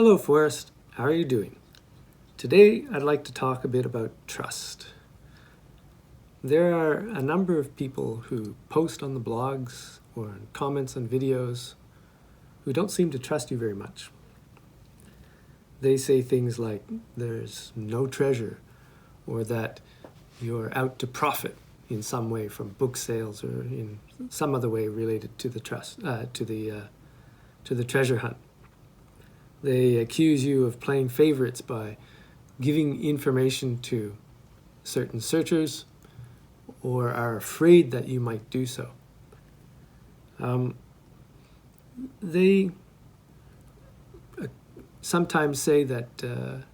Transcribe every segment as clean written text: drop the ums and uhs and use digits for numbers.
Hello, Forrest. How are you doing? Today, I'd like to talk a bit about trust. There are a number of people who post on the blogs or in comments on videos who don't seem to trust you very much. They say things like there's no treasure, or that you're out to profit in some way from book sales or in some other way related to the treasure hunt. They accuse you of playing favorites by giving information to certain searchers or are afraid that you might do so. They sometimes say that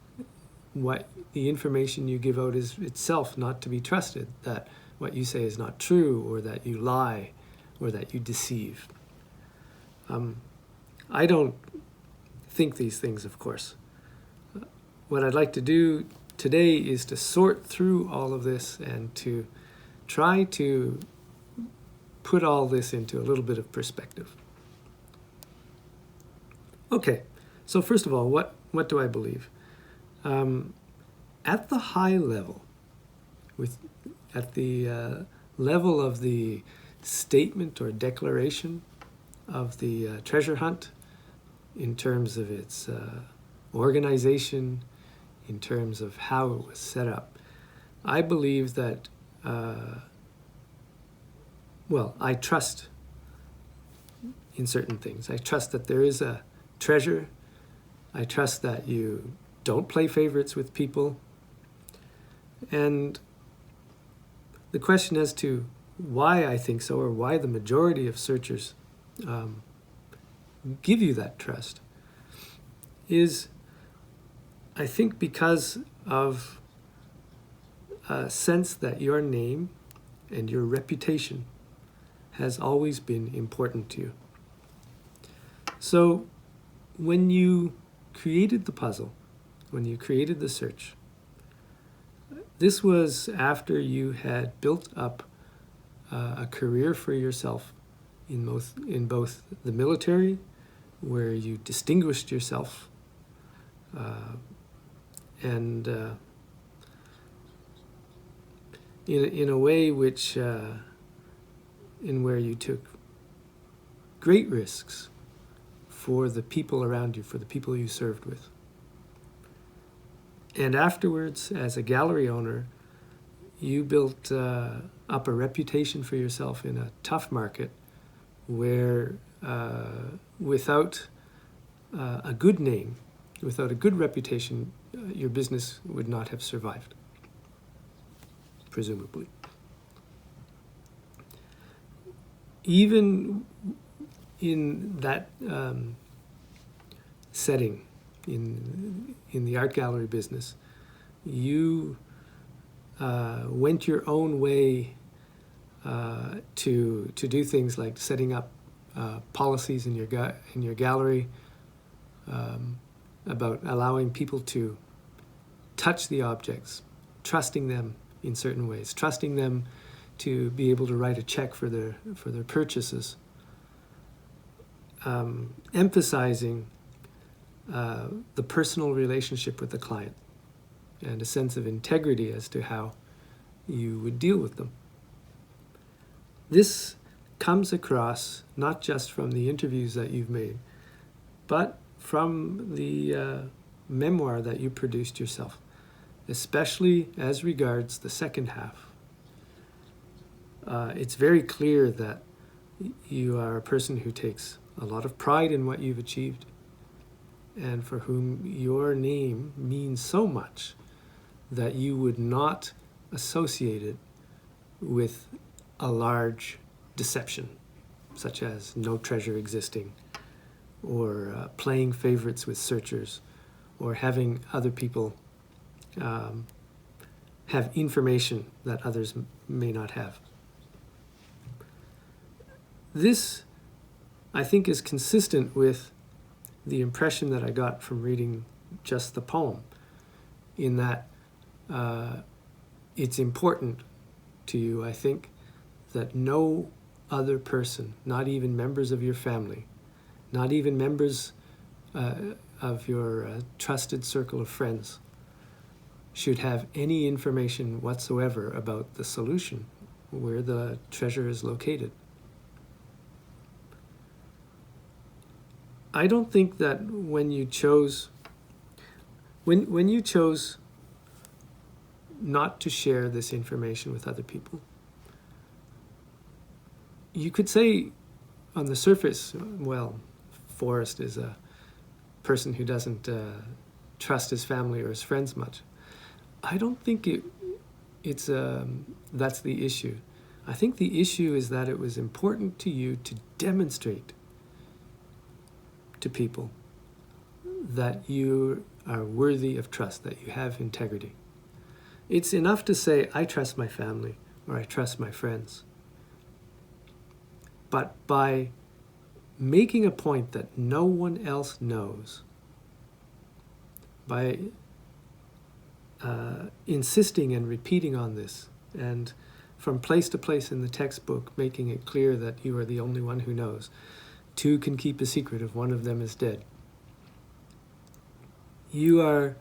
what the information you give out is itself not to be trusted, that what you say is not true, or that you lie, or that you deceive. I don't think these things, of course. What I'd like to do today is to sort through all of this and to try to put all this into a little bit of perspective. Okay, so first of all, what do I believe? At the high level, at the level of the statement or declaration of the treasure hunt, in terms of its organization, in terms of how it was set up, I believe that, I trust in certain things. I trust that there is a treasure. I trust that you don't play favorites with people. And the question as to why I think so, or why the majority of searchers give you that trust, is, I think, because of a sense that your name and your reputation has always been important to you. So when you created the puzzle, when you created the search, this was after you had built up a career for yourself in both the military, where you distinguished yourself, and in a way which in where you took great risks for the people around you, for the people you served with. And afterwards, as a gallery owner, you built up a reputation for yourself in a tough market where without a good name, without a good reputation, your business would not have survived, presumably. Even in that setting, in the art gallery business, you went your own way to do things like setting up policies in your gallery about allowing people to touch the objects, trusting them in certain ways, trusting them to be able to write a check for their purchases, emphasizing the personal relationship with the client and a sense of integrity as to how you would deal with them. This comes across not just from the interviews that you've made, but from the memoir that you produced yourself, especially as regards the second half. It's very clear that you are a person who takes a lot of pride in what you've achieved, and for whom your name means so much that you would not associate it with a large deception, such as no treasure existing, or playing favorites with searchers, or having other people have information that others may not have. This, I think, is consistent with the impression that I got from reading just the poem, in that it's important to you, I think, that no other person, not even members of your family, not even members of your trusted circle of friends should have any information whatsoever about the solution, where the treasure is located. I don't think that when you chose not to share this information with other people, you could say on the surface, well, Forrest is a person who doesn't trust his family or his friends much. I don't think it's that's the issue. I think the issue is that it was important to you to demonstrate to people that you are worthy of trust, that you have integrity. It's enough to say, I trust my family or I trust my friends. But by making a point that no one else knows, by insisting and repeating on this, and from place to place in the textbook making it clear that you are the only one who knows, two can keep a secret if one of them is dead. You are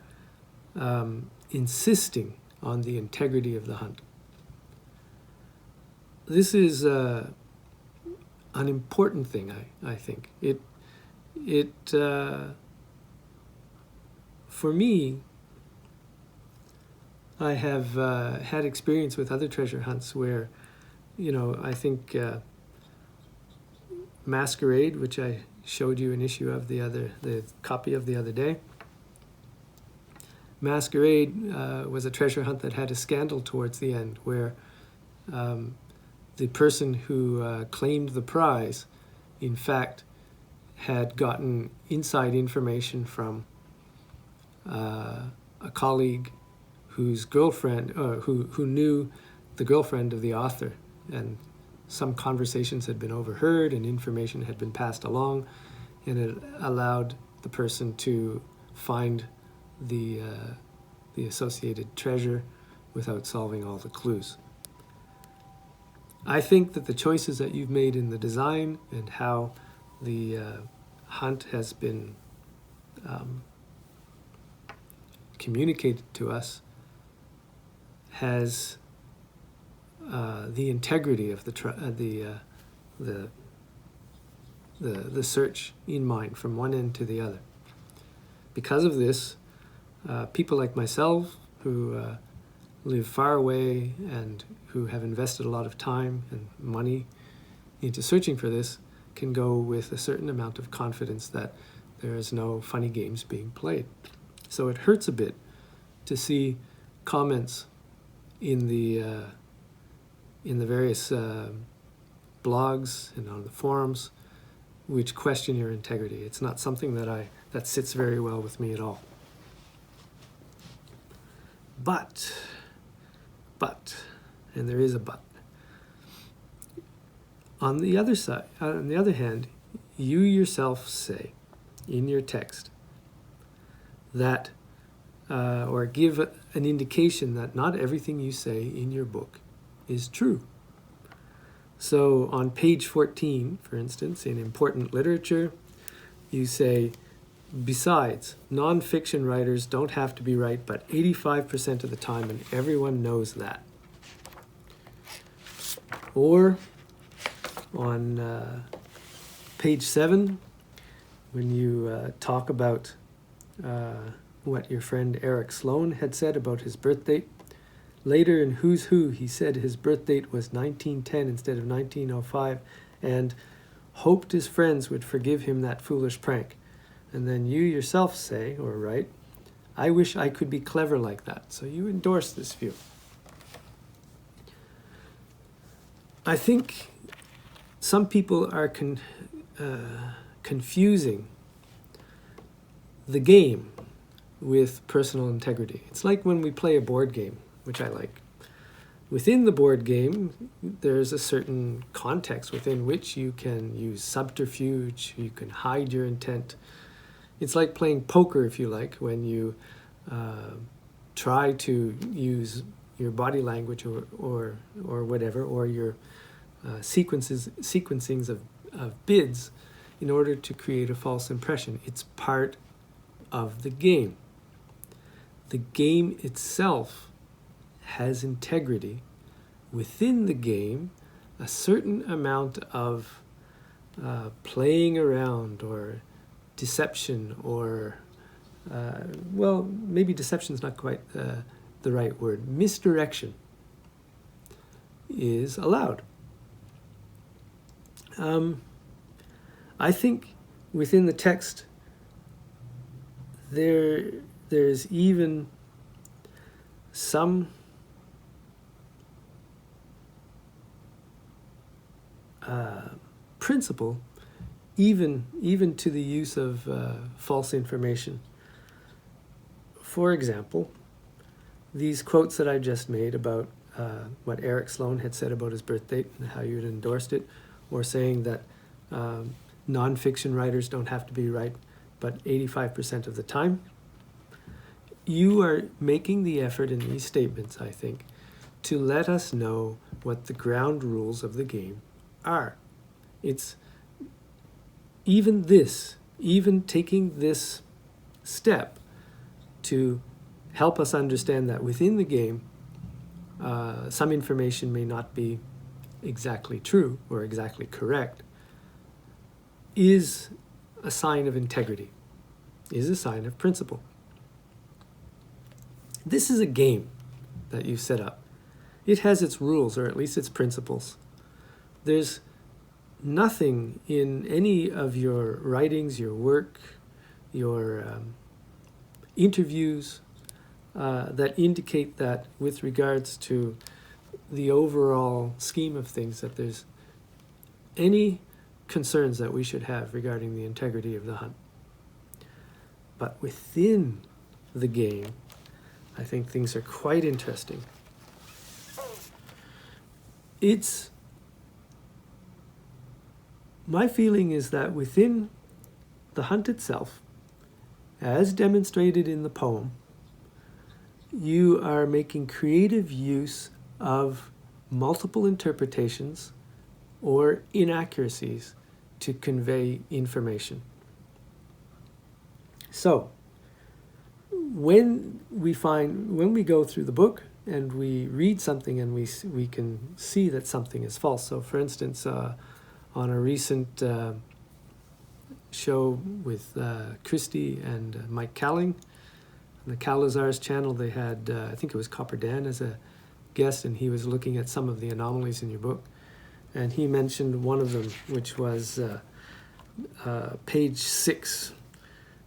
insisting on the integrity of the hunt. This is an important thing, I think. For me, I have had experience with other treasure hunts where, I think Masquerade, which I showed you an issue of the copy of the other day. Masquerade was a treasure hunt that had a scandal towards the end where the person who claimed the prize, in fact, had gotten inside information from a colleague whose girlfriend, who knew the girlfriend of the author, and some conversations had been overheard and information had been passed along, and it allowed the person to find the associated treasure without solving all the clues. I think that the choices that you've made in the design and how the hunt has been communicated to us has the integrity of the search in mind from one end to the other. Because of this, people like myself who live far away and who have invested a lot of time and money into searching for this can go with a certain amount of confidence that there is no funny games being played. So it hurts a bit to see comments in the various blogs and on the forums which question your integrity. It's not something that sits very well with me at all. But, and there is a but, on the other hand, you yourself say in your text that, or give an indication that not everything you say in your book is true. So on page 14, for instance, in important literature, you say, besides, non-fiction writers don't have to be right, but 85% of the time, and everyone knows that. Or on page 7, when you talk about what your friend Eric Sloan had said about his birth date, later in Who's Who, he said his birth date was 1910 instead of 1905, and hoped his friends would forgive him that foolish prank. And then you yourself say, or write, I wish I could be clever like that. So you endorse this view. I think some people are confusing the game with personal integrity. It's like when we play a board game, which I like. Within the board game, there's a certain context within which you can use subterfuge, you can hide your intent. It's like playing poker, if you like, when you try to use your body language or whatever, or your sequencings of bids in order to create a false impression. It's part of the game. The game itself has integrity. Within the game, a certain amount of playing around or deception or, well, maybe deception is not quite the right word, misdirection is allowed. I think within the text there's even some principle, even to the use of false information. For example, these quotes that I just made about what Eric Sloan had said about his birth date and how you had endorsed it, or saying that nonfiction writers don't have to be right, but 85% of the time. You are making the effort in these statements, I think, to let us know what the ground rules of the game are. It's even taking this step to help us understand that within the game, some information may not be exactly true or exactly correct, is a sign of integrity, is a sign of principle. This is a game that you set up. It has its rules, or at least its principles. There's nothing in any of your writings, your work, your interviews that indicate that with regards to the overall scheme of things, that there's any concerns that we should have regarding the integrity of the hunt. But within the game, I think things are quite interesting. My feeling is that within the hunt itself, as demonstrated in the poem, you are making creative use of multiple interpretations or inaccuracies to convey information. So, when we go through the book and we read something and we can see that something is false. So, for instance, on a recent show with Christy and Mike Calling, on the Calazar's channel, they had, I think it was Copper Dan as a guest, and he was looking at some of the anomalies in your book. And he mentioned one of them, which was page 6,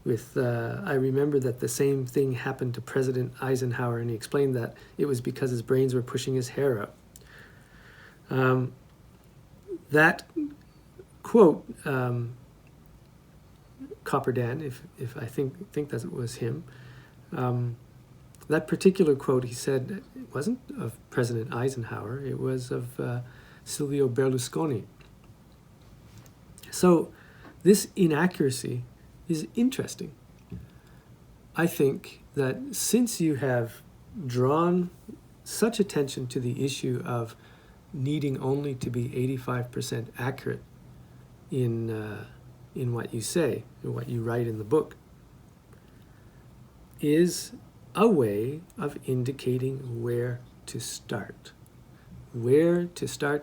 with, I remember that the same thing happened to President Eisenhower, and he explained that it was because his brains were pushing his hair out. That quote, Copper Dan, if I think that was him, that particular quote, he said, it wasn't of President Eisenhower, it was of Silvio Berlusconi. So this inaccuracy is interesting. I think that since you have drawn such attention to the issue of needing only to be 85% accurate in what you say, or what you write in the book, is a way of indicating where to start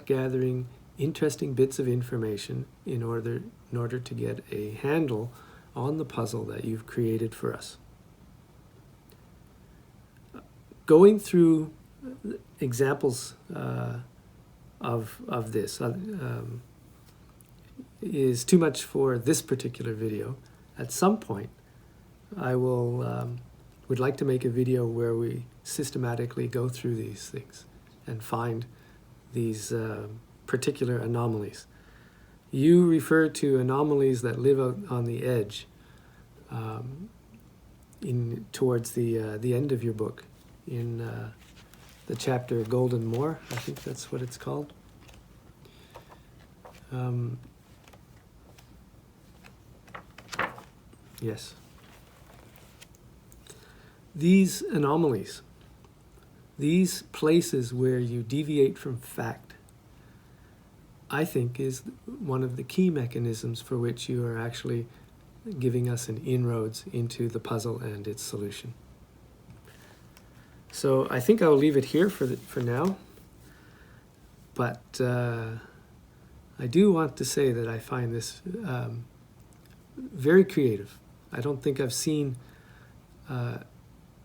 gathering interesting bits of information in order to get a handle on the puzzle that you've created for us. Going through examples of this is too much for this particular video. At some point, I would like to make a video where we systematically go through these things and find these particular anomalies. You refer to anomalies that live out on the edge towards the end of your book, in the chapter Golden Moor, I think that's what it's called. Yes. These anomalies, these places where you deviate from fact, I think is one of the key mechanisms for which you are actually giving us an inroads into the puzzle and its solution. So I think I'll leave it here for now. But I do want to say that I find this very creative. I don't think I've seen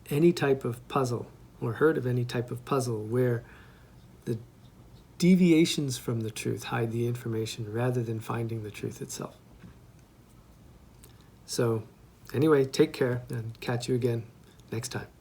any type of puzzle or heard of any type of puzzle where the deviations from the truth hide the information rather than finding the truth itself. So anyway, take care and catch you again next time.